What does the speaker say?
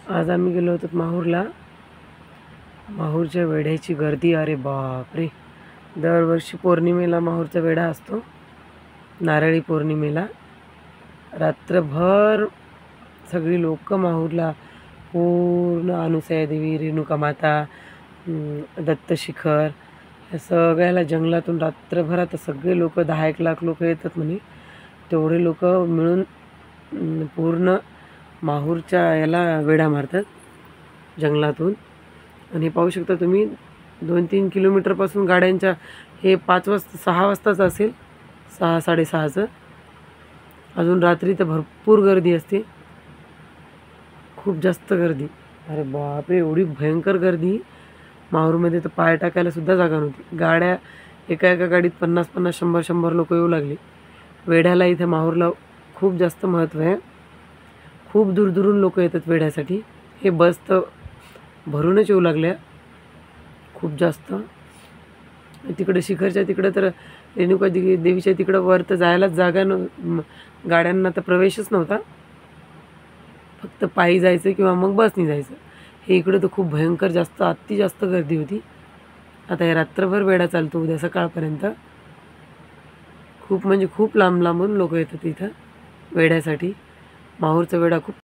आज आम्ही गेलो होतो माहूरला. माहूरच्या वेढ्याची गर्दी, अरे बापरे! दरवर्षी पौर्णिमेला माहूरचा वेढा असतो. नारळी पौर्णिमेला रात्रभर सगळी लोक माहूरला, पूर्ण अनुसया देवी, रेणुका माता, दत्तशिखर, या सगळ्याला जंगलातून रात्रभरात सगळे लोक 10-1 लाख लोक येतात म्हणे. तेवढे लोक मिळून पूर्ण माहूरच्या याला वेढा मारतात जंगलातून. आणि पाहू शकता तुम्ही 2-3 किलोमीटरपासून गाड्यांच्या, हे 5 वाजता 6 वाजताच असेल, 6-6:30चं. अजून रात्री तर भरपूर गर्दी असते, खूप जास्त गर्दी. अरे बापरे, एवढी भयंकर गर्दी माहूरमध्ये तर पाय टाकायला सुद्धा जागा नव्हती. गाड्या एका गाडीत 50-50, 100-100 लोक येऊ लागले. वेढ्याला इथे माहूरला खूप जास्त महत्त्व आहे. खूप दूरदूरून लोक येतात वेढ्यासाठी. हे बस तर भरूनच येऊ लागल्या खूप जास्त. तिकडे शिखरच्या तिकडं तर रेणुका देवीच्या तिकडं वर तर जायलाच जागा गाड्यांना तर प्रवेशच नव्हता. फक्त पायी जायचं किंवा मग बसनी जायचं. हे इकडं तर खूप भयंकर जास्त, अति जास्त गर्दी होती. आता हे रात्रभर वेढा चालतो, उद्या सकाळपर्यंत. खूप म्हणजे खूप लांब लांबून लोक येतात इथं वेढ्यासाठी. माहूरचा वेढा खूप